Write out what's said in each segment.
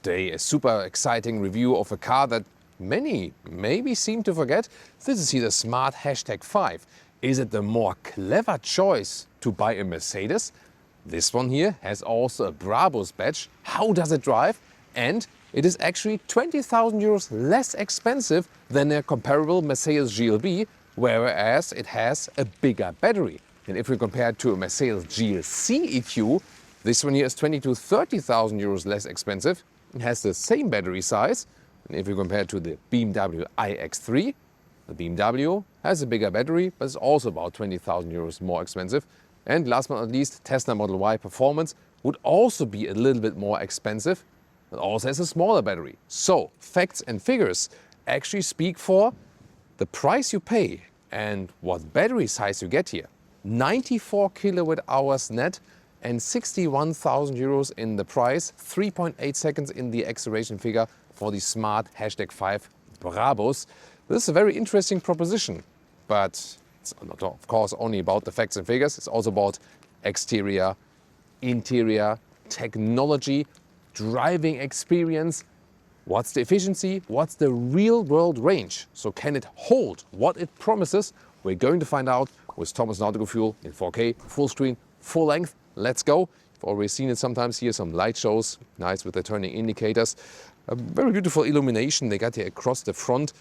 Today, a super exciting review of a car that many maybe seem to forget. This is here the Smart #5. Is it the more clever choice to buy a Mercedes? This one here has also a Brabus badge. How does it drive? And it is actually 20,000 euros less expensive than a comparable Mercedes GLB, whereas it has a bigger battery. And if we compare it to a Mercedes GLC EQ, this one here is 20 to 30,000 euros less expensive. It has the same battery size. And if you compare it to the BMW iX3, the BMW has a bigger battery, but it's also about 20,000 euros more expensive. And last but not least, Tesla Model Y Performance would also be a little bit more expensive, but also has a smaller battery. So facts and figures actually speak for the price you pay and what battery size you get here. 94 kilowatt hours net and 61,000 euros in the price, 3.8 seconds in the acceleration figure for the Smart #5 Brabus. This is a very interesting proposition, but it's not, of course, only about the facts and figures. It's also about exterior, interior, technology, driving experience. What's the efficiency? What's the real world range? So can it hold what it promises? We're going to find out with Thomas Nautical Fuel in 4K, full screen, full length. Let's go. You've already seen it sometimes here, some light shows, nice with the turning indicators. A very beautiful illumination they got here across the front.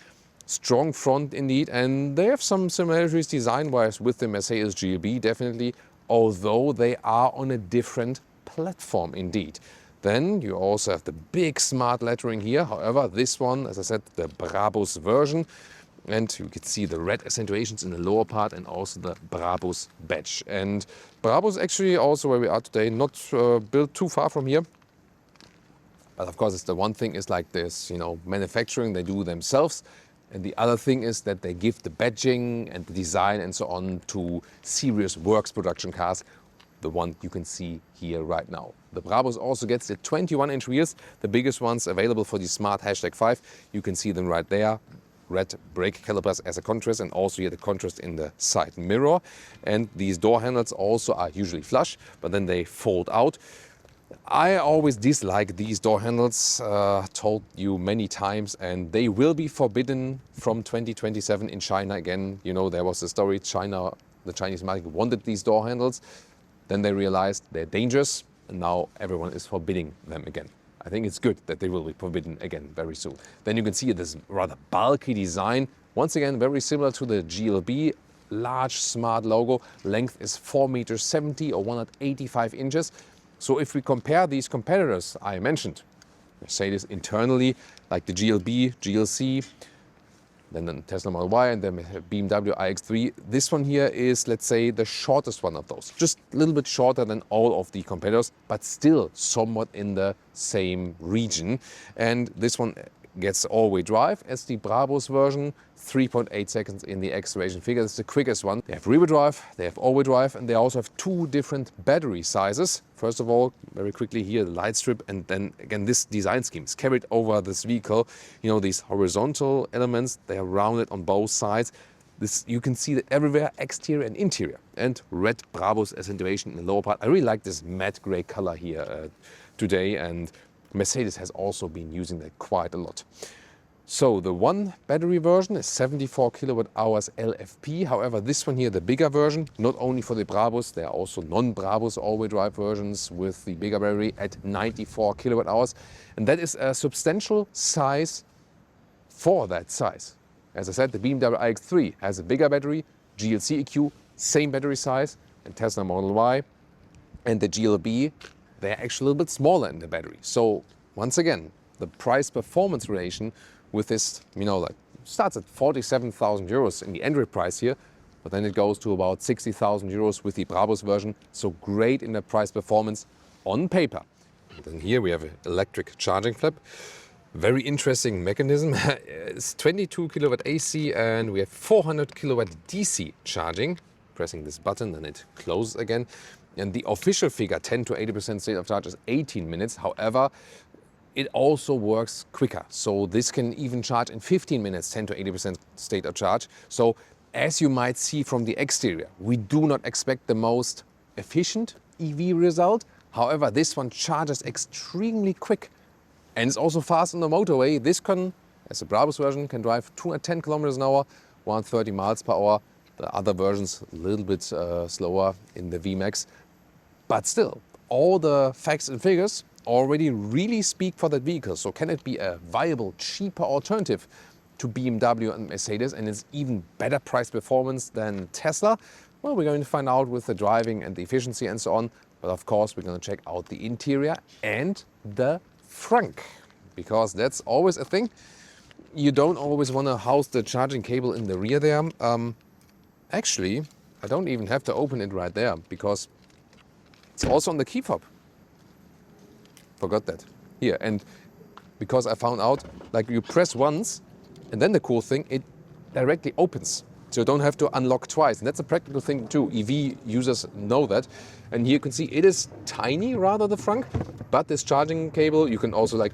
Strong front indeed, and they have some similarities design-wise with the Mercedes GLB, definitely, although they are on a different platform indeed. Then you also have the big smart lettering here. However, this one, as I said, the Brabus version. And you can see the red accentuations in the lower part and also the Brabus badge. And Brabus actually also where we are today, not built too far from here. But of course, it's the one thing is like this, manufacturing, they do themselves. And the other thing is that they give the badging and the design and so on to serious works production cars, the one you can see here right now. The Brabus also gets the 21-inch wheels, the biggest ones available for the Smart #5. You can see them right there. Red brake calipers as a contrast, and also here the contrast in the side mirror. And these door handles also are usually flush, but then they fold out. I always dislike these door handles, told you many times, and they will be forbidden from 2027 in China again. There was a story, the Chinese market wanted these door handles. Then they realized they're dangerous, and now everyone is forbidding them again. I think it's good that they will be forbidden again very soon. Then you can see this rather bulky design. Once again, very similar to the GLB. Large, smart logo. Length is 4.70 meters or 185 inches. So if we compare these competitors I mentioned, Mercedes internally, like the GLB, GLC, then the Tesla Model Y and the BMW iX3, this one here is, let's say, the shortest one of those. Just a little bit shorter than all of the competitors, but still somewhat in the same region. And this one gets all-wheel drive as the Brabus version, 3.8 seconds in the acceleration figure. That's the quickest one. They have rear-wheel drive, they have all-wheel drive, and they also have two different battery sizes. First of all, very quickly here, the light strip, and then again, this design scheme is carried over this vehicle. These horizontal elements, they are rounded on both sides. You can see that everywhere, exterior and interior. And red Brabus accentuation in the lower part. I really like this matte gray color here today, and Mercedes has also been using that quite a lot. So the one battery version is 74 kilowatt hours LFP. However, this one here, the bigger version, not only for the Brabus, there are also non-Brabus all-wheel drive versions with the bigger battery at 94 kilowatt hours. And that is a substantial size for that size. As I said, the BMW iX3 has a bigger battery, GLC EQ, same battery size, and Tesla Model Y and the GLB, they're actually a little bit smaller in the battery. So once again, the price-performance relation with this, starts at 47,000 euros in the entry price here, but then it goes to about 60,000 euros with the Brabus version. So great in the price-performance on paper. And then here we have an electric charging flap. Very interesting mechanism. It's 22 kilowatt AC and we have 400 kilowatt DC charging. Pressing this button, then it closes again. And the official figure, 10 to 80% state of charge, is 18 minutes. However, it also works quicker. So this can even charge in 15 minutes, 10 to 80% state of charge. So as you might see from the exterior, we do not expect the most efficient EV result. However, this one charges extremely quick. And it's also fast on the motorway. This can, as the Brabus version, can drive 210 kilometers an hour, 130 miles per hour. The other versions a little bit slower in the VMAX. But still, all the facts and figures already really speak for that vehicle. So can it be a viable, cheaper alternative to BMW and Mercedes, and it's even better price performance than Tesla? Well, we're going to find out with the driving and the efficiency and so on. But of course, we're going to check out the interior and the frunk, because that's always a thing. You don't always want to house the charging cable in the rear there. Actually, I don't even have to open it right there, because it's also on the key fob. Forgot that. Here, and because I found out, like, you press once, and then the cool thing, it directly opens. So you don't have to unlock twice. And that's a practical thing too. EV users know that. And here you can see it is tiny, rather, the frunk. But this charging cable, you can also, like,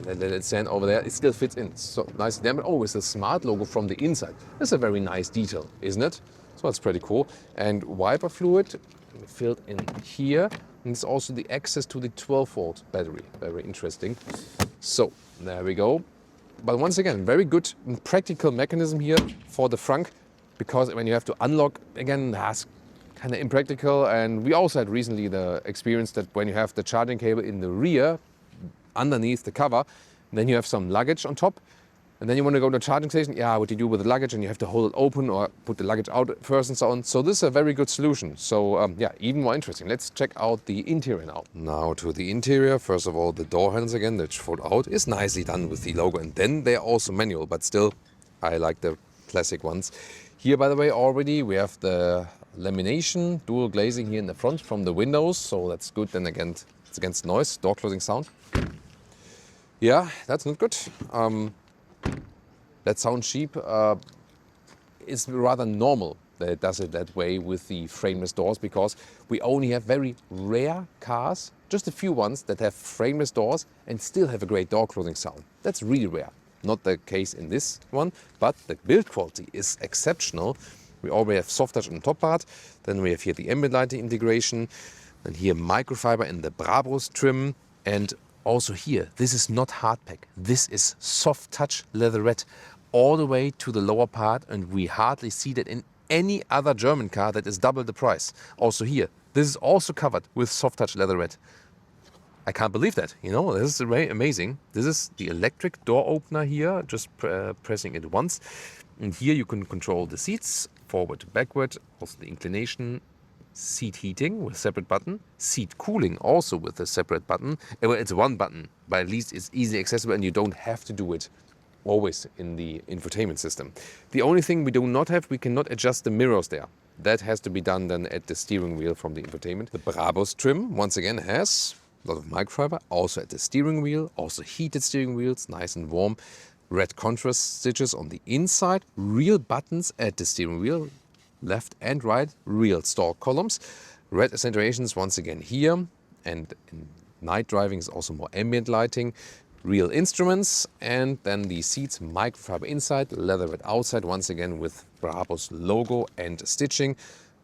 let it stand over there. It still fits in. So nice. Damn it. Oh, it's a Smart logo from the inside. That's a very nice detail, isn't it? So that's pretty cool. And wiper fluid filled in here. And it's also the access to the 12-volt battery. Very interesting. So there we go. But once again, very good and practical mechanism here for the frunk, because when you have to unlock, again, that's kind of impractical. And we also had recently the experience that when you have the charging cable in the rear, underneath the cover, then you have some luggage on top, and then you want to go to a charging station. Yeah, what do you do with the luggage? And you have to hold it open or put the luggage out first and so on. So this is a very good solution. So yeah, even more interesting. Let's check out the interior now. Now to the interior. First of all, the door handles again that fold out is nicely done with the logo. And then they're also manual, but still, I like the classic ones. Here, by the way, already we have the lamination, dual glazing here in the front from the windows. So that's good. Then again, it's against noise, door closing sound. Yeah, that's not good. That sounds cheap. It's rather normal that it does it that way with the frameless doors, because we only have very rare cars, just a few ones that have frameless doors and still have a great door closing sound. That's really rare. Not the case in this one, but the build quality is exceptional. We already have soft touch on the top part. Then we have here the ambient lighting integration. And here microfiber in the Brabus trim. And also here, this is not hard pack. This is soft touch leatherette all the way to the lower part, and we hardly see that in any other German car that is double the price. Also here, this is also covered with soft touch leatherette. I can't believe that, you know, this is very amazing. This is the electric door opener here, just pressing it once. And here you can control the seats, forward, backward, also the inclination, seat heating with a separate button, seat cooling also with a separate button. Well, it's one button, but at least it's easily accessible and you don't have to do it always in the infotainment system. The only thing we do not have, we cannot adjust the mirrors there. That has to be done then at the steering wheel from the infotainment. The Brabus trim, once again, has a lot of microfiber, also at the steering wheel, also heated steering wheels, nice and warm. Red contrast stitches on the inside, real buttons at the steering wheel, left and right, real stalk columns. Red accentuations once again here, and in night driving is also more ambient lighting. Real instruments, and then the seats, microfiber inside, leatherette outside, once again with Brabus logo and stitching.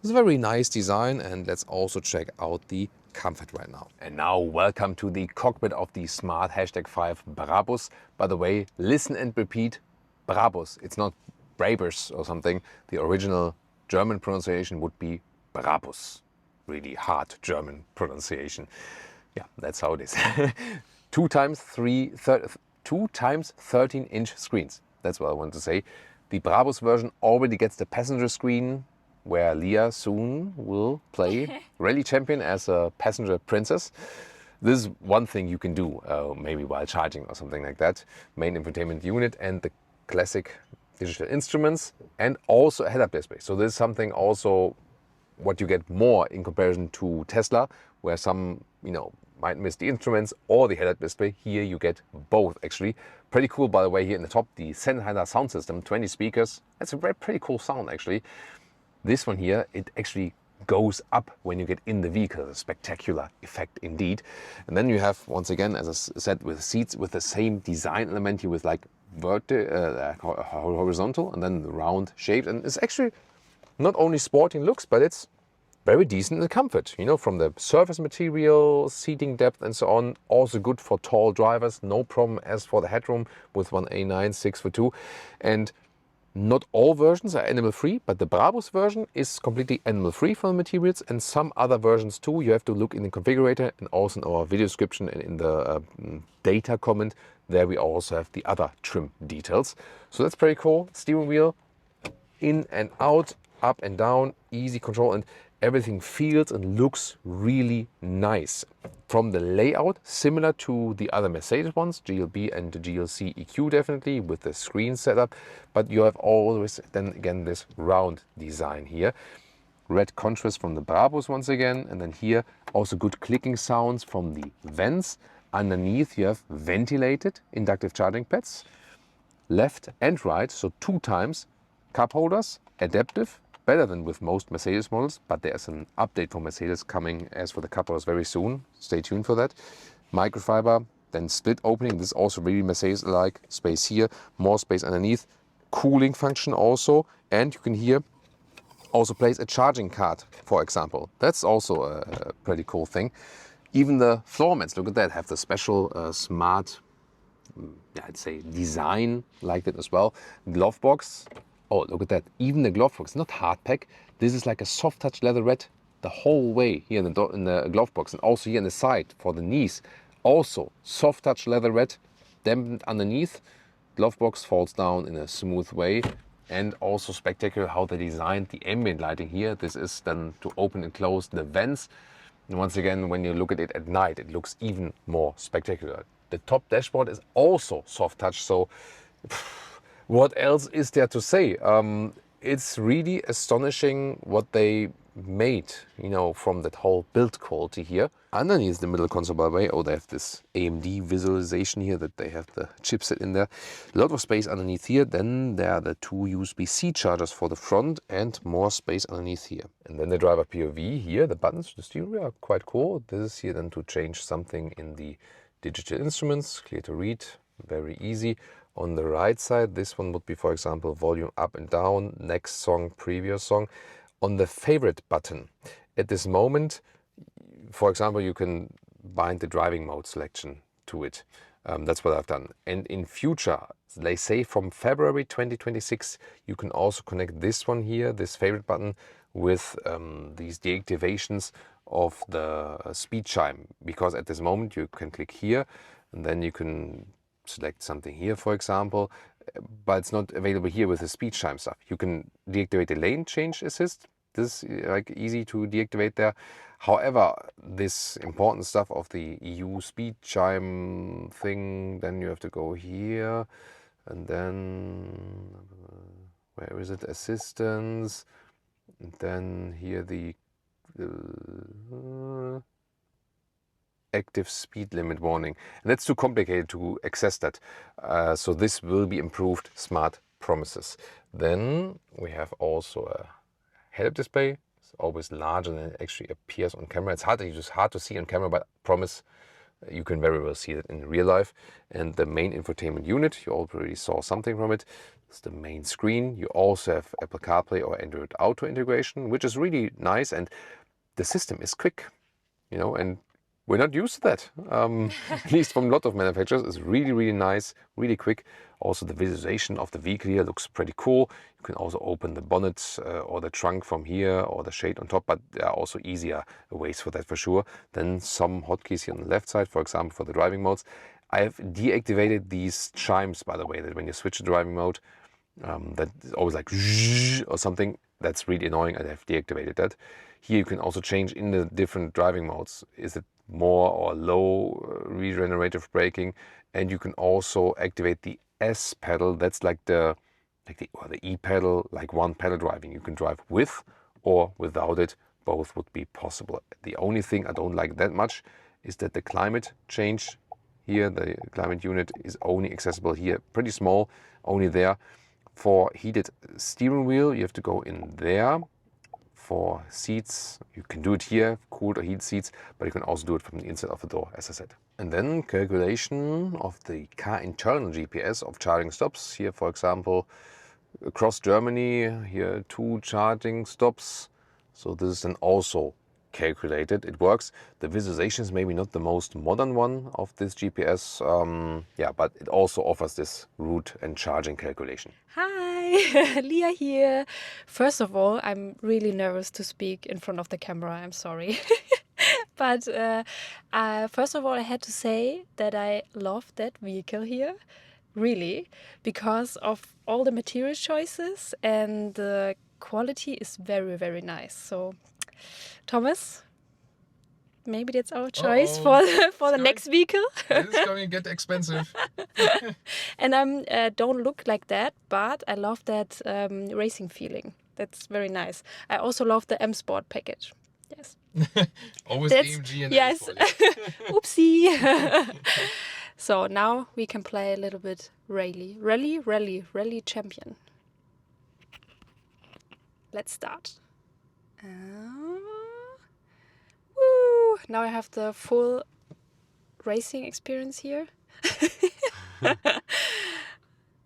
It's a very nice design, and let's also check out the comfort right now. And now welcome to the cockpit of the Smart #5 Brabus. By the way, listen and repeat, Brabus. It's not Brabus or something. The original German pronunciation would be Brabus. Really hard German pronunciation. Yeah, that's how it is. 2 times 13-inch screens. That's what I want to say. The Brabus version already gets the passenger screen, where Lea soon will play Rally Champion as a passenger princess. This is one thing you can do, maybe while charging or something like that. Main infotainment unit and the classic digital instruments, and also a head-up display. So this is something also what you get more in comparison to Tesla, where some, you know, might miss the instruments or the head-up display. Here you get both, actually. Pretty cool, by the way, here in the top, the Sennheiser sound system, 20 speakers. That's a pretty cool sound, actually. This one here, it actually goes up when you get in the vehicle. A spectacular effect indeed. And then you have, once again, as I said, with seats with the same design element here, with like horizontal and then the round shaped. And it's actually not only sporting looks, but it's very decent in the comfort, you know, from the surface material, seating depth and so on. Also good for tall drivers, no problem as for the headroom with one A9 6'2". And not all versions are animal-free, but the Brabus version is completely animal-free from the materials, and some other versions too. You have to look in the configurator and also in our video description and in the data comment. There we also have the other trim details. So that's pretty cool. Steering wheel, in and out, up and down, easy control, and everything feels and looks really nice. From the layout, similar to the other Mercedes ones, GLB and the GLC EQ definitely, with the screen setup, but you have always then again this round design here. Red contrast from the Brabus once again, and then here also good clicking sounds from the vents. Underneath you have ventilated inductive charging pads, left and right, so 2 times. Cup holders, adaptive, better than with most Mercedes models, but there's an update for Mercedes coming as for the cup holders very soon. Stay tuned for that. Microfiber, then split opening. This is also really Mercedes-like. Space here, more space underneath. Cooling function also, and you can here also place a charging card, for example. That's also a pretty cool thing. Even the floor mats, look at that, have the special smart, I'd say, design like that as well. Glove box. Oh, look at that. Even the glove box, not hard pack. This is like a soft touch leatherette the whole way here in the glove box, and also here on the side for the knees. Also soft touch leatherette, dampened underneath. Glove box falls down in a smooth way, and also spectacular how they designed the ambient lighting here. This is then to open and close the vents. And once again, when you look at it at night, it looks even more spectacular. The top dashboard is also soft touch, so what else is there to say? It's really astonishing what they made, you know, from that whole build quality here. Underneath the middle console, by the way, oh, they have this AMD visualization here, that they have the chipset in there. A lot of space underneath here. Then there are the 2 USB-C chargers for the front and more space underneath here. And then the driver POV here, the buttons, the steering wheel are quite cool. This is here then to change something in the digital instruments, clear to read, very easy. On the right side, this one would be, for example, volume up and down, next song, previous song. On the favorite button, at this moment, for example, you can bind the driving mode selection to it. That's what I've done. And in future, they say from February 2026, you can also connect this one here, this favorite button, with these deactivations of the speed chime. Because at this moment, you can click here, and then you can select something here, for example, but it's not available here with the speed chime stuff. You can deactivate the lane change assist. This is like easy to deactivate there. However, this important stuff of the EU speed chime thing, then you have to go here, and then where is it? Assistance, and then here the active speed limit warning. And that's too complicated to access that. So this will be improved smart promises. Then we have also a head-up display. It's always larger than it actually appears on camera. It's hard to see on camera, but I promise you can very well see it in real life. And the main infotainment unit, you already saw something from it. It's the main screen. You also have Apple CarPlay or Android Auto integration, which is really nice. And the system is quick, you know, and we're not used to that, at least from a lot of manufacturers. It's really, really nice, really quick. Also, the visualization of the vehicle here looks pretty cool. You can also open the bonnet or the trunk from here, or the shade on top, but there are also easier ways for that for sure. Then some hotkeys here on the left side, for example, for the driving modes. I have deactivated these chimes, by the way, that when you switch to driving mode, that is always like or something. That's really annoying. I have deactivated that. Here you can also change in the different driving modes. Is it more or low regenerative braking? And you can also activate the S pedal. That's like the E pedal, like one pedal driving. You can drive with or without it. Both would be possible. The only thing I don't like that much is that the climate change here, the climate unit, is only accessible here, pretty small, only there. For heated steering wheel, you have to go in there. For seats, you can do it here, cooled or heated seats, but you can also do it from the inside of the door, as I said. And then calculation of the car internal GPS of charging stops. Here, for example, across Germany, here 2 charging stops. So this is then also calculated. It works. The visualization is maybe not the most modern one of this GPS, yeah, but it also offers this route and charging calculation. Hi, Lea here. First of all, I'm really nervous to speak in front of the camera. I'm sorry. But first of all, I had to say that I love that vehicle here, really, because of all the material choices, and the quality is very, very nice. So, Thomas, maybe that's our choice for the next vehicle. It's going to get expensive. And I don't look like that, but I love that racing feeling. That's very nice. I also love the M Sport package. Yes. Always AMG and yes. M Sport. Oopsie. So now we can play a little bit Rally Champion. Let's start. Woo! Now I have the full racing experience here.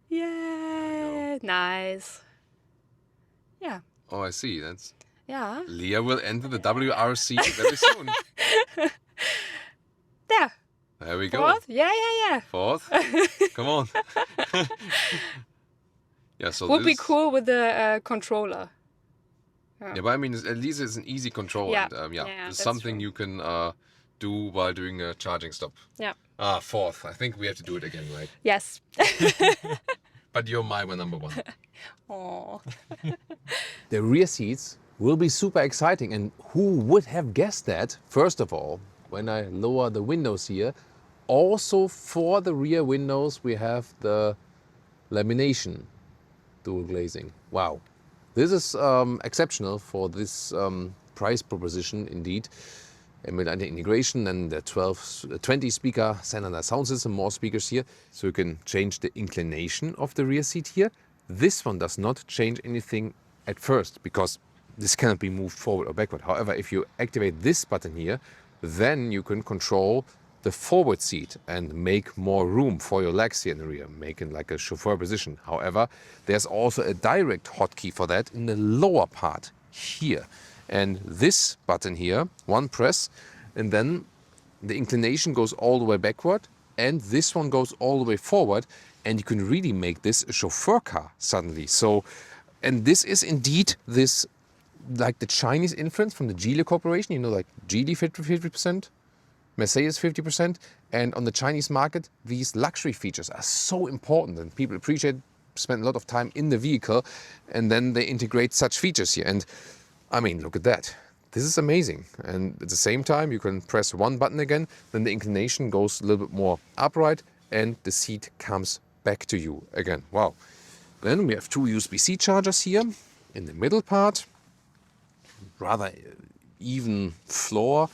Yeah, nice. Yeah. Oh, I see. That's Yeah. Lea will enter the WRC very soon. There. There we go. Fourth? Yeah. Fourth. Come on. Yeah, so Would this be cool with the controller. Yeah, but I mean, at least it's an easy control. Yeah. And, Yeah, it's that's something true. you can do while doing a charging stop. Yeah. Fourth. I think we have to do it again, right? Yes. But you're my number one. Oh. The rear seats will be super exciting. And who would have guessed that? First of all, when I lower the windows here, also for the rear windows, we have the lamination dual glazing. Wow. This is exceptional for this price proposition indeed. And with the integration and the 20 speaker standardized sound system, more speakers here. So you can change the inclination of the rear seat here. This one does not change anything at first because this cannot be moved forward or backward. However, if you activate this button here, then you can control the forward seat and make more room for your legs here in the rear, making like a chauffeur position. However, there's also a direct hotkey for that in the lower part here. And this button here, one press, and then the inclination goes all the way backward, and this one goes all the way forward, and you can really make this a chauffeur car suddenly. So, and this is indeed this, like the Chinese influence from the Geely Corporation, you know, like Geely 50%, Mercedes 50%, and on the Chinese market, these luxury features are so important and people appreciate, spend a lot of time in the vehicle, and then they integrate such features here. And I mean, look at that. This is amazing. And at the same time, you can press one button again, then the inclination goes a little bit more upright and the seat comes back to you again. Wow. Then we have two USB-C chargers here in the middle part. Rather even floor.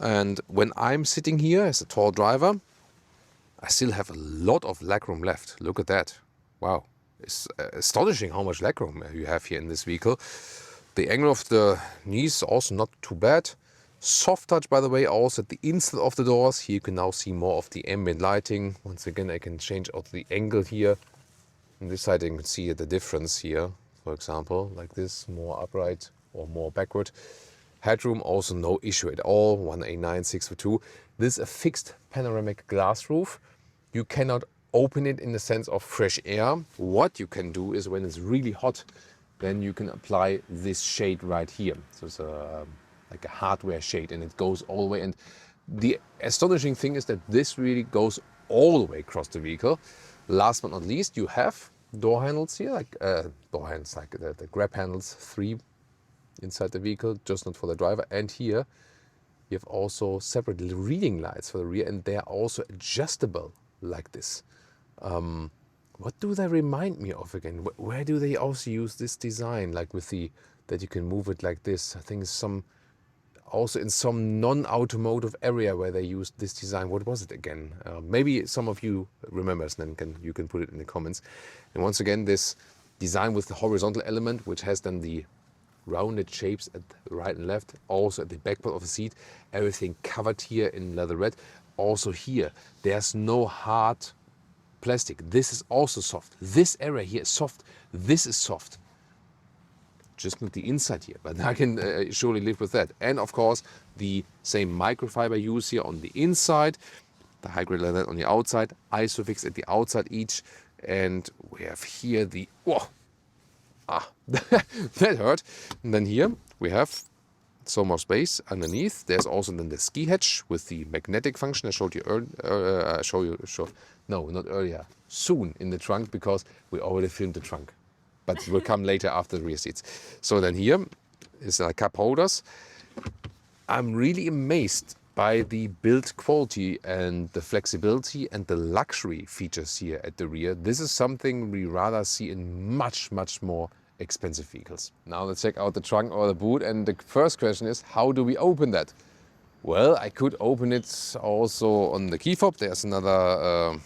And when I'm sitting here as a tall driver, I still have a lot of legroom left. Look at that. Wow. It's astonishing how much legroom you have here in this vehicle. The angle of the knees also not too bad. Soft touch, by the way, also at the inside of the doors. Here you can now see more of the ambient lighting. Once again, I can change out the angle here. On this side, you can see the difference here. For example, like this, more upright or more backward. Headroom, also no issue at all. 189/602. This is a fixed panoramic glass roof. You cannot open it in the sense of fresh air. What you can do is when it's really hot, then you can apply this shade right here. So it's like a hardware shade and it goes all the way. And the astonishing thing is that this really goes all the way across the vehicle. Last but not least, you have door handles here, like the grab handles, 3 inside the vehicle, just not for the driver. And here you have also separate reading lights for the rear, and they are also adjustable like this. What do they remind me of again? Where do they also use this design, like with the, that you can move it like this? I think also in some non-automotive area where they used this design. What was it again? Maybe some of you remember, and then you can put it in the comments. And once again, this design with the horizontal element, which has then the rounded shapes at the right and left, also at the back part of the seat, everything covered here in leather red. Also here, there's no hard plastic. This is also soft. This area here is soft. This is soft. just not the inside here, but I can surely live with that. And of course, the same microfiber use here on the inside, the high-grade leather on the outside, Isofix at the outside each. And we have here the, whoa, that hurt. And then here we have so more space underneath. There's also then the ski hatch with the magnetic function I showed you earlier. No, not earlier. Soon in the trunk, because we already filmed the trunk. But it will come later after the rear seats. So then here is cup holders. I'm really amazed by the build quality and the flexibility and the luxury features here at the rear. This is something we rather see in much, much more expensive vehicles. Now let's check out the trunk or the boot. And the first question is, how do we open that? Well, I could open it also on the key fob. There's another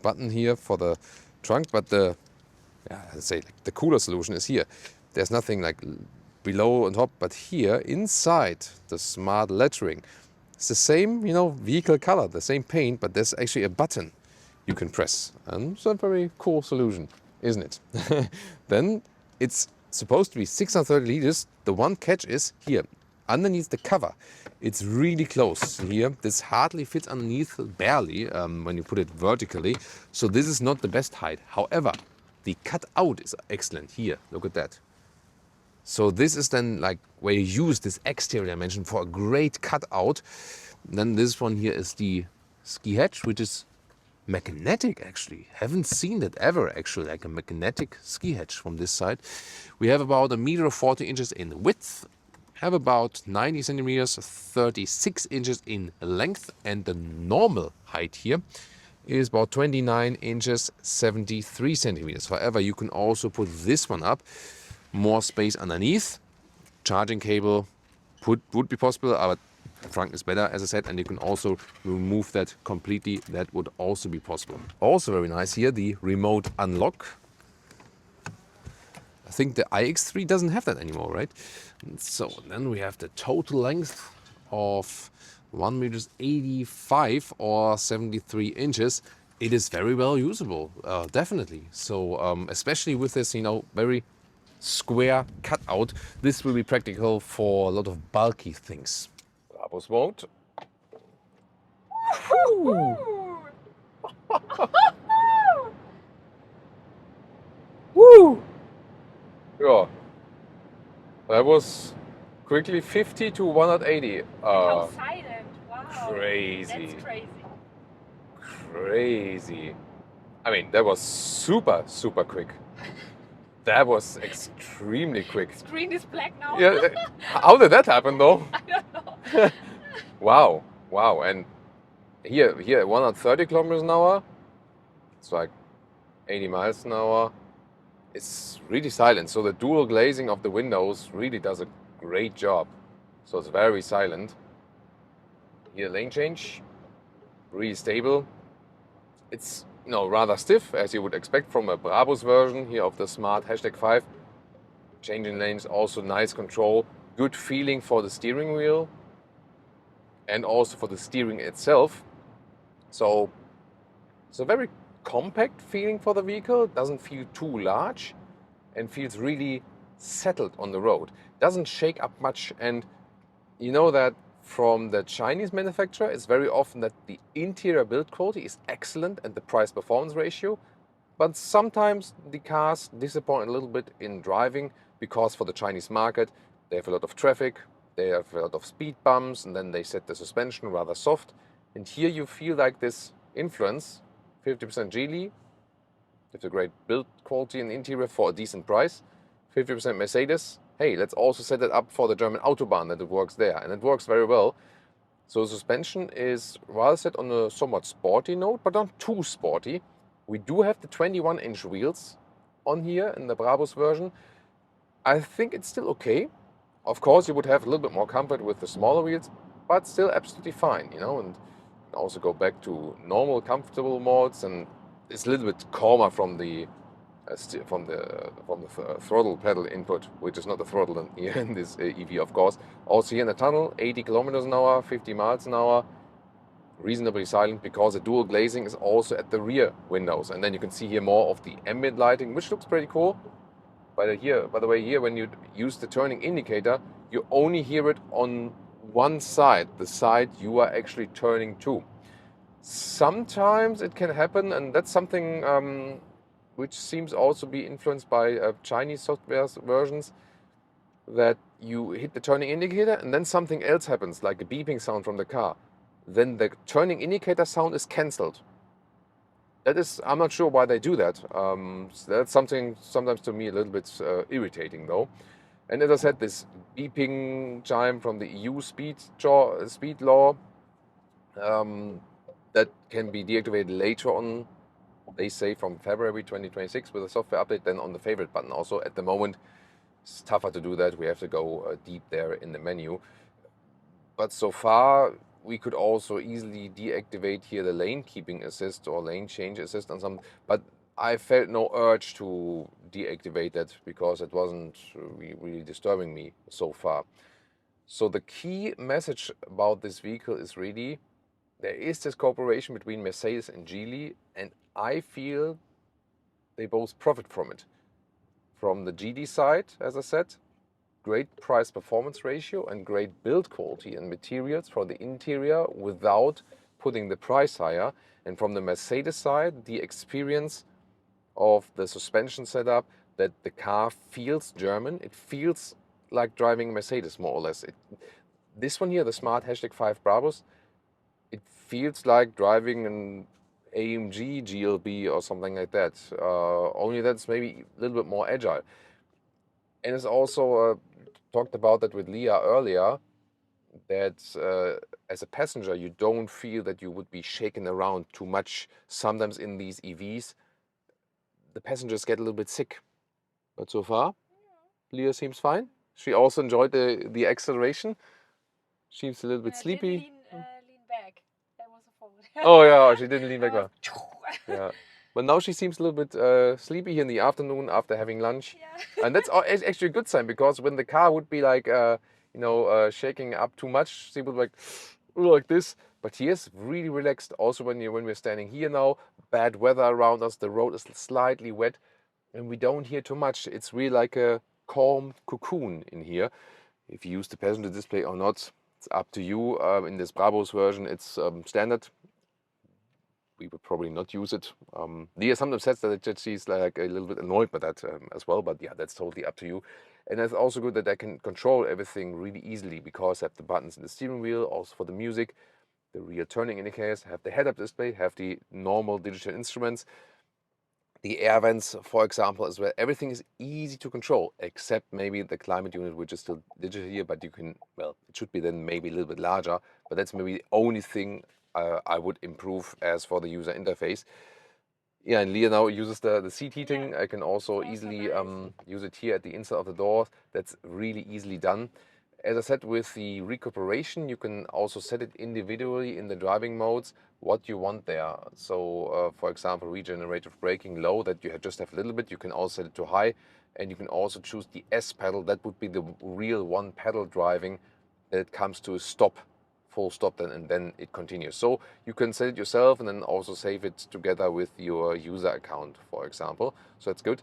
button here for the trunk, but let's say like the cooler solution is here. There's nothing like below on top, but here inside the smart lettering, it's the same, vehicle color, the same paint, but there's actually a button you can press. And it's a very cool solution, isn't it? Then it's supposed to be 630 liters. The one catch is here, underneath the cover. It's really close here. This hardly fits underneath, barely, when you put it vertically. So this is not the best height. However, the cutout is excellent here. Look at that. So this is then like where you use this exterior dimension for a great cutout. Then this one here is the ski hatch, which is magnetic actually. Haven't seen that ever actually, like a magnetic ski hatch from this side. We have about 1.40 meters in width, have about 90 centimeters, 36 inches in length, and the normal height here is about 29 inches, 73 centimeters. However, you can also put this one up, more space underneath. Charging cable would be possible, but frunk is better, as I said, and you can also remove that completely. That would also be possible. Also very nice here, the remote unlock. I think the iX3 doesn't have that anymore, right? So then we have the total length of 1.85 meters or 73 inches. It is very well usable, definitely. So especially with this, very square cutout, this will be practical for a lot of bulky things. Brabus mode. Woo! Yeah, that was quickly 50 to 180. How silent! Wow, crazy. That's crazy. Crazy. I mean, that was super, super quick. That was extremely quick. Screen is black now. Yeah, how did that happen though? I don't know. Wow. And here, 130 kilometers an hour. It's like 80 miles an hour. It's really silent. So the dual glazing of the windows really does a great job. So it's very silent. Here, lane change, really stable. It's rather stiff, as you would expect from a Brabus version here of the Smart #5. Changing lanes, also nice control, good feeling for the steering wheel and also for the steering itself. So it's a very compact feeling for the vehicle. It doesn't feel too large and feels really settled on the road. Doesn't shake up much, and you know that from the Chinese manufacturer, it's very often that the interior build quality is excellent and the price-performance ratio, but sometimes the cars disappoint a little bit in driving because for the Chinese market, they have a lot of traffic, they have a lot of speed bumps, and then they set the suspension rather soft. And here you feel like this influence, 50% Geely, it's a great build quality and interior for a decent price, 50% Mercedes. Hey, let's also set it up for the German Autobahn, that it works there, and it works very well. So the suspension is rather set on a somewhat sporty note, but not too sporty. We do have the 21-inch wheels on here in the Brabus version. I think it's still okay. Of course, you would have a little bit more comfort with the smaller wheels, but still absolutely fine, and also go back to normal, comfortable modes, and it's a little bit calmer from the throttle pedal input, which is not the throttle here in this EV, of course. Also here in the tunnel, 80 kilometers an hour, 50 miles an hour, reasonably silent because the dual glazing is also at the rear windows. And then you can see here more of the ambient lighting, which looks pretty cool. By the way, here when you use the turning indicator, you only hear it on one side, the side you are actually turning to. Sometimes it can happen, and that's something which seems also be influenced by Chinese software versions, that you hit the turning indicator and then something else happens, like a beeping sound from the car. Then the turning indicator sound is cancelled. That is, I'm not sure why they do that. So that's something sometimes to me a little bit irritating though. And as I said, this beeping chime from the EU speed law, that can be deactivated later on, they say from February 2026 with a software update, then on the favorite button. Also at the moment, it's tougher to do that. We have to go deep there in the menu. But so far, we could also easily deactivate here the lane keeping assist or lane change assist on some, but I felt no urge to deactivate that because it wasn't really disturbing me so far. So the key message about this vehicle is really, there is this cooperation between Mercedes and Geely, and I feel they both profit from it. From the Geely side, as I said, great price-performance ratio and great build quality and materials for the interior without putting the price higher. And from the Mercedes side, the experience of the suspension setup, that the car feels German. It feels like driving a Mercedes, more or less. This one here, the Smart #5 Brabus, it feels like driving an AMG GLB or something like that. Only that's maybe a little bit more agile. And it's also talked about that with Lea earlier, that as a passenger, you don't feel that you would be shaken around too much. Sometimes in these EVs, the passengers get a little bit sick. But so far, Lea seems fine. She also enjoyed the acceleration. Seems a little bit sleepy. Lean back. That was a forward. Oh yeah, she didn't lean back well. Yeah. But now she seems a little bit sleepy here in the afternoon after having lunch. Yeah. And that's actually a good sign, because when the car would be like, shaking up too much, she would like this. But he is really relaxed. Also when we're standing here now, bad weather around us, the road is slightly wet and we don't hear too much. It's really like a calm cocoon in here. If you use the passenger display or not, it's up to you. In this Brabus version, it's standard. We would probably not use it. Lea sometimes says that she's like a little bit annoyed by that as well, but yeah, that's totally up to you. And it's also good that I can control everything really easily, because I have the buttons in the steering wheel, also for the music, the rear turning indicators, have the head-up display, have the normal digital instruments, the air vents, for example, as well. Everything is easy to control, except maybe the climate unit, which is still digital here, but you can, well, it should be then maybe a little bit larger, but that's maybe the only thing I would improve as for the user interface. Yeah, and Lea now uses the seat heating. I can also easily use it here at the inside of the door. That's really easily done. As I said, with the recuperation, you can also set it individually in the driving modes what you want there. So, for example, regenerative braking low, that you just have a little bit. You can also set it to high, and you can also choose the S pedal. That would be the real one pedal driving that it comes to a stop, full stop, and then it continues. So you can set it yourself and then also save it together with your user account, for example. So that's good.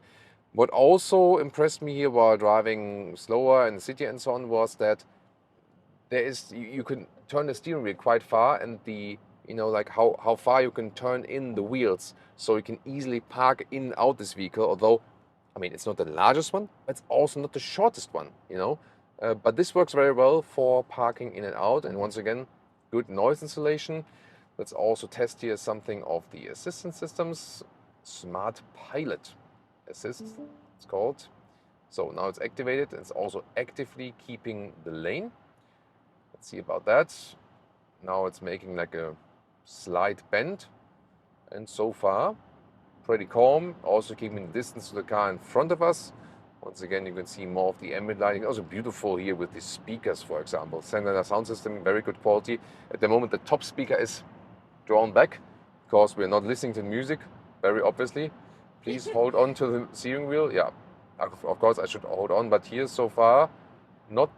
What also impressed me here while driving slower in the city and so on was that you can turn the steering wheel quite far, and like how far you can turn in the wheels, so you can easily park in and out this vehicle. Although, I mean, it's not the largest one, but it's also not the shortest one, but this works very well for parking in and out. And once again, good noise insulation. Let's also test here something of the assistance systems. Smart Pilot Assist, it's called. So now it's activated. It's also actively keeping the lane. Let's see about that. Now it's making like a slight bend. And so far, pretty calm. Also keeping the distance to the car in front of us. Once again, you can see more of the ambient lighting. Also beautiful here with the speakers, for example. Standard sound system, very good quality. At the moment, the top speaker is drawn back because we're not listening to music, very obviously. Please hold on to the steering wheel. Yeah, of course I should hold on, but here so far, not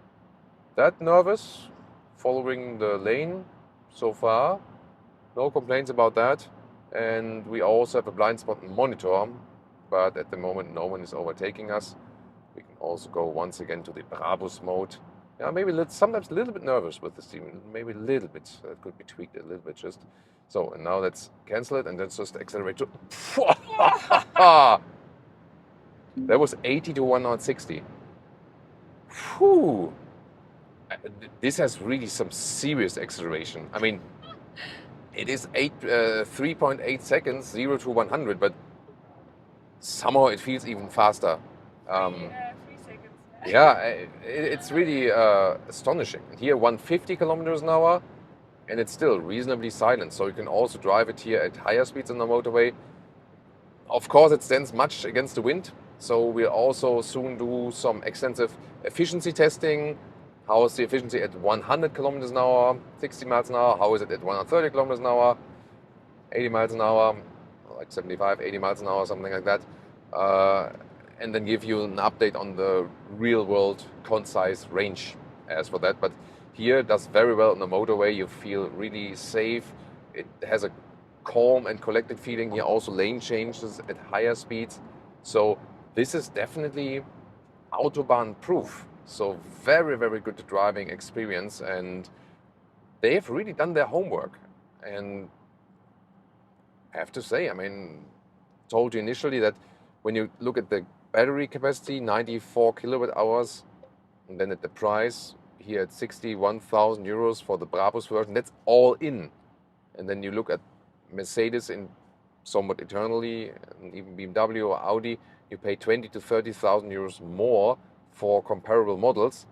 that nervous. Following the lane so far. No complaints about that. And we also have a blind spot monitor, but at the moment no one is overtaking us. also go once again to the Brabus mode. Yeah, maybe sometimes a little bit nervous with the steering, maybe a little bit. That could be tweaked a little bit just. So, and now let's cancel it and then just accelerate to. That was 80 to 160. Whew. This has really some serious acceleration. I mean, it is 3.8 seconds, 0 to 100, but somehow it feels even faster. 3 seconds. Yeah, it's really astonishing. Here, 150 kilometers an hour, and it's still reasonably silent. So you can also drive it here at higher speeds on the motorway. Of course, it stands much against the wind. So we'll also soon do some extensive efficiency testing. How is the efficiency at 100 kilometers an hour, 60 miles an hour? How is it at 130 kilometers an hour, 80 miles an hour, like 75, 80 miles an hour, something like that. And then give you an update on the real world concise range as for that. But here it does very well on the motorway. You feel really safe. It has a calm and collected feeling. Here also lane changes at higher speeds. So this is definitely Autobahn proof. So very, very good driving experience, and they have really done their homework. And I have to say, I mean, told you initially that when you look at the battery capacity, 94 kilowatt hours, and then at the price here at 61,000 euros for the Brabus version, that's all in. And then you look at Mercedes in somewhat eternally, and even BMW or Audi, you pay 20 to 30,000 euros more for comparable models.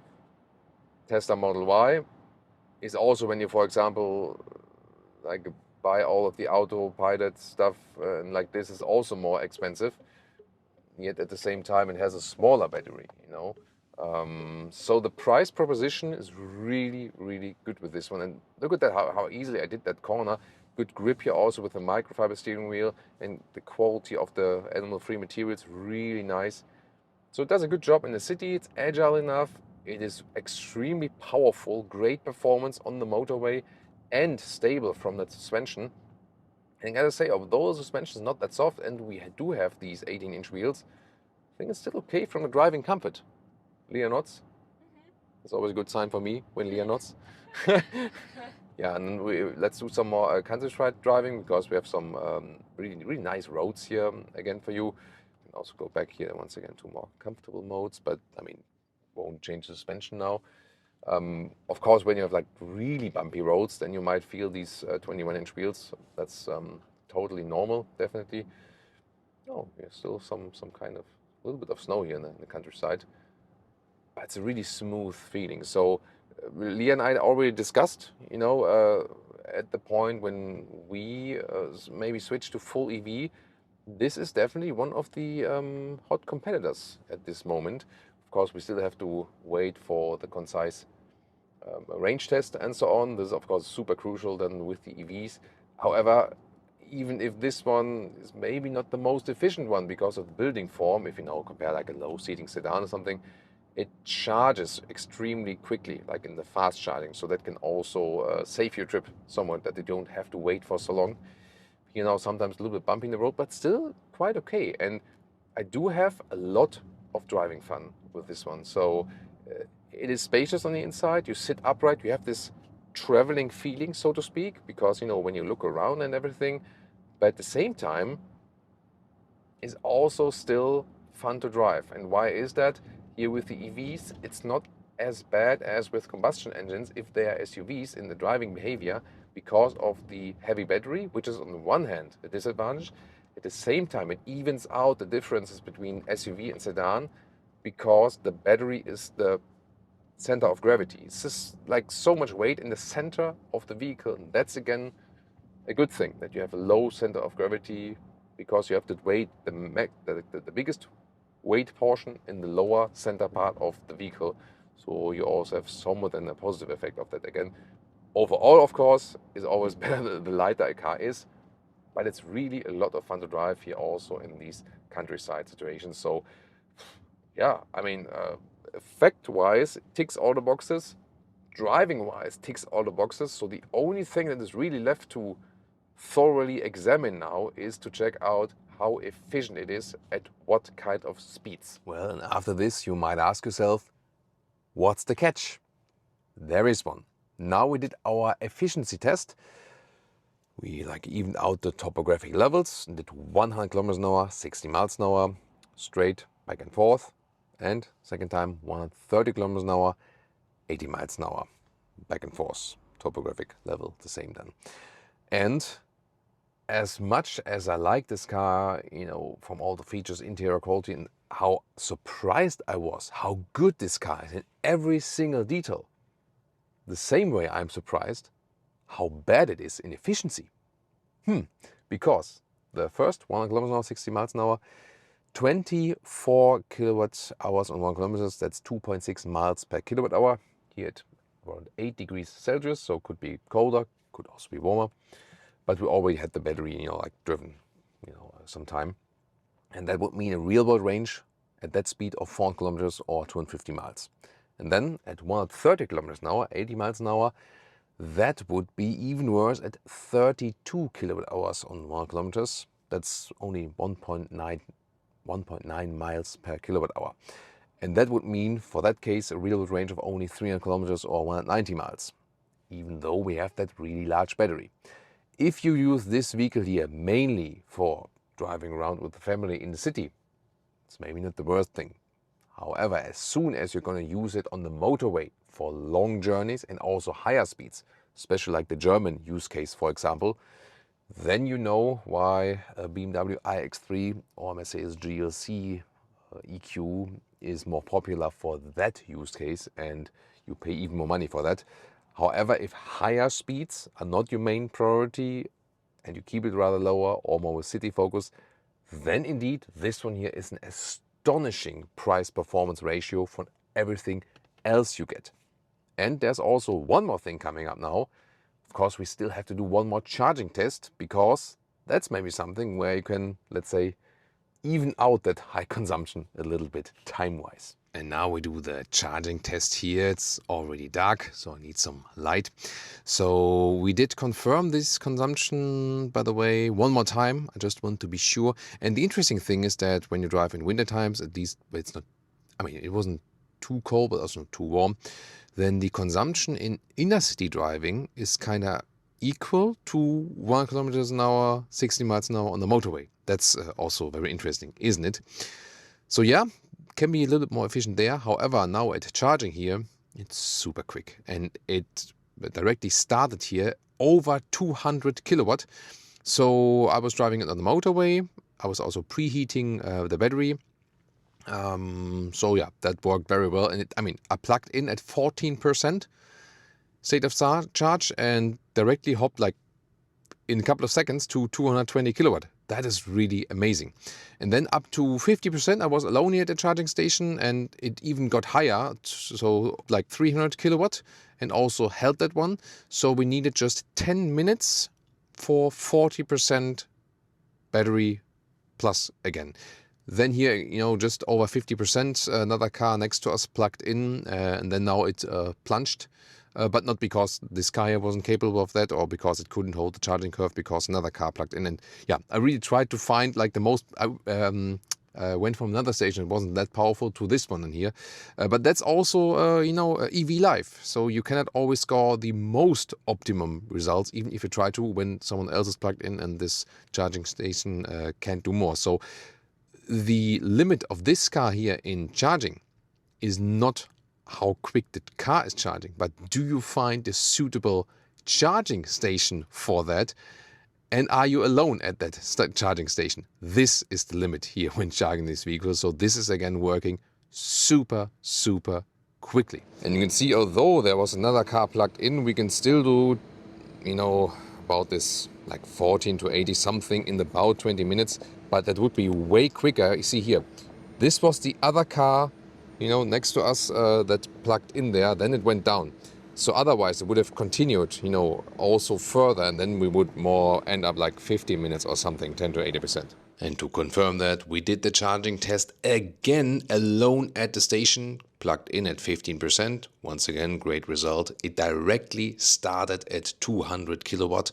Tesla Model Y is also, when you, for example, like buy all of the autopilot stuff and like this, is also more expensive. Yet at the same time, it has a smaller battery, you know. So the price proposition is really, really good with this one. And look at that, how easily I did that corner. Good grip here also with the microfiber steering wheel, and the quality of the animal-free materials, really nice. So it does a good job in the city. It's agile enough. It is extremely powerful, great performance on the motorway, and stable from the suspension. And I gotta say, although the suspension is not that soft and we do have these 18-inch wheels, I think it's still okay from the driving comfort. Lea nods. It's always a good sign for me when Lea nods. Yeah, and let's do some more countryside driving, because we have some really, really nice roads here again for you. And also go back here once again to more comfortable modes, but I mean, won't change the suspension now. Of course, when you have like really bumpy roads, then you might feel these 21-inch wheels. That's totally normal, definitely. Oh, there's still some kind of a little bit of snow here in the countryside. But it's a really smooth feeling. So Lea and I already discussed, you know, at the point when we maybe switch to full EV, this is definitely one of the hot competitors at this moment. Of course, we still have to wait for the concise range test and so on. This is, of course, super crucial then with the EVs. However, even if this one is maybe not the most efficient one because of the building form, if you now compare like a low-seating sedan or something, it charges extremely quickly, like in the fast charging. So that can also save your trip somewhat, that you don't have to wait for so long. You know, sometimes a little bit bumpy in the road, but still quite okay. And I do have a lot of driving fun with this one. So it is spacious on the inside. You sit upright. You have this traveling feeling, so to speak, because, you know, when you look around and everything, but at the same time, is also still fun to drive. And why is that? Here with the EVs, it's not as bad as with combustion engines if they are SUVs in the driving behavior, because of the heavy battery, which is on the one hand a disadvantage. At the same time, it evens out the differences between SUV and sedan, because the battery is the center of gravity. It's just like so much weight in the center of the vehicle. And that's again a good thing, that you have a low center of gravity, because you have to weight the biggest weight portion in the lower center part of the vehicle. So you also have somewhat a positive effect of that again. Overall, of course, is always better the lighter a car is, but it's really a lot of fun to drive here also in these countryside situations. So yeah, I mean, effect-wise, it ticks all the boxes. Driving-wise, ticks all the boxes. So the only thing that is really left to thoroughly examine now is to check out how efficient it is at what kind of speeds. Well, and after this you might ask yourself, what's the catch? There is one. Now we did our efficiency test. We evened out the topographic levels and did 100 kilometers an hour, 60 miles an hour, straight back and forth. And second time 130 kilometers an hour, 80 miles an hour, back and forth. Topographic level the same then. And as much as I like this car, from all the features, interior quality, and how surprised I was, how good this car is in every single detail, the same way I'm surprised how bad it is in efficiency. Because the first 100 kilometers an hour, 60 miles an hour, 24 kilowatt hours on 1 kilometer, that's 2.6 miles per kilowatt hour. Here at around 8 degrees Celsius, so could be colder, could also be warmer. But we already had the battery, driven, some time. And that would mean a real world range at that speed of 400 kilometers or 250 miles. And then at 130 kilometers an hour, 80 miles an hour, that would be even worse at 32 kilowatt hours on 100 kilometers. That's only 1.9 miles per kilowatt hour. And that would mean, for that case, a real world range of only 300 kilometers or 190 miles, even though we have that really large battery. If you use this vehicle here mainly for driving around with the family in the city, it's maybe not the worst thing. However, as soon as you're going to use it on the motorway for long journeys and also higher speeds, especially like the German use case, for example, then you know why a BMW iX3 or Mercedes GLC EQ is more popular for that use case, and you pay even more money for that. However, if higher speeds are not your main priority and you keep it rather lower or more with city focus, then indeed this one here is an astonishing price-performance ratio for everything else you get. And there's also one more thing coming up now. Of course, we still have to do one more charging test, because that's maybe something where you can, let's say, even out that high consumption a little bit time-wise. And now we do the charging test here. It's already dark, so I need some light. So we did confirm this consumption, by the way, one more time. I just want to be sure. And the interesting thing is that when you drive in winter times, at least it's not, it wasn't too cold, but also not too warm, then the consumption in inner city driving is kind of equal to 1 kilometers an hour, 60 miles an hour on the motorway. That's also very interesting, isn't it? So yeah, can be a little bit more efficient there. However, now at charging here, it's super quick. And it directly started here over 200 kilowatt. So I was driving it on the motorway. I was also preheating the battery. So yeah, that worked very well. And I plugged in at 14% state of charge and directly hopped in a couple of seconds to 220 kilowatt. That is really amazing. And then up to 50%, I was alone here at the charging station, and it even got higher, so 300 kilowatt, and also held that one. So we needed just 10 minutes for 40% battery plus again. Then here, just over 50%, another car next to us plugged in, and then now it plunged. But not because this car here wasn't capable of that, or because it couldn't hold the charging curve, because another car plugged in. And yeah, I really tried to find the most. I went from another station, it wasn't that powerful, to this one in here. But that's also, EV life. So you cannot always score the most optimum results, even if you try to, when someone else is plugged in and this charging station can't do more. So the limit of this car here in charging is not how quick the car is charging, but do you find a suitable charging station for that? And are you alone at that charging station? This is the limit here when charging this vehicle. So this is again working super, super quickly. And you can see, although there was another car plugged in, we can still do, about this 14 to 80 something in about 20 minutes. But that would be way quicker. You see here, this was the other car next to us that plugged in there, then it went down. So otherwise it would have continued, also further, and then we would more end up 50 minutes or something, 10 to 80%. And to confirm that, we did the charging test again alone at the station, plugged in at 15%. Once again, great result. It directly started at 200 kilowatt.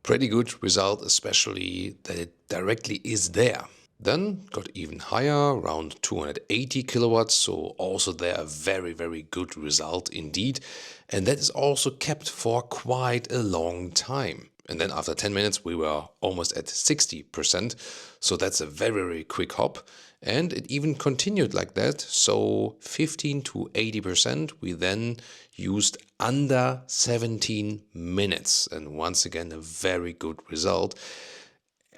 Pretty good result, especially that it directly is there. Then got even higher, around 280 kilowatts, so also there a very, very good result indeed. And that is also kept for quite a long time. And then after 10 minutes we were almost at 60%, so that's a very, very quick hop. And it even continued like that, so 15 to 80% we then used under 17 minutes. And once again, a very good result.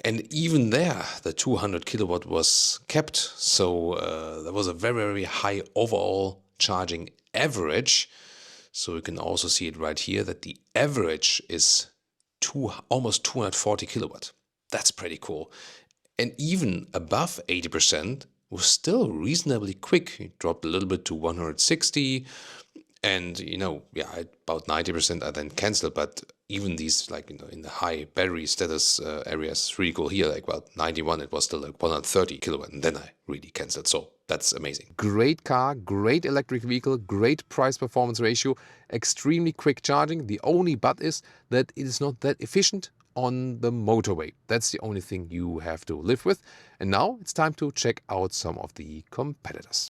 And even there, the 200 kilowatt was kept, so there was a very, very high overall charging average. So you can also see it right here that the average is almost 240 kilowatt. That's pretty cool. And even above 80% was still reasonably quick. It dropped a little bit to 160. And, about 90% I then canceled, but even these, in the high battery status areas, really cool here, about 91, it was still like 130 kilowatt, and then I really canceled. So that's amazing. Great car, great electric vehicle, great price-performance ratio, extremely quick charging. The only but is that it is not that efficient on the motorway. That's the only thing you have to live with. And now it's time to check out some of the competitors.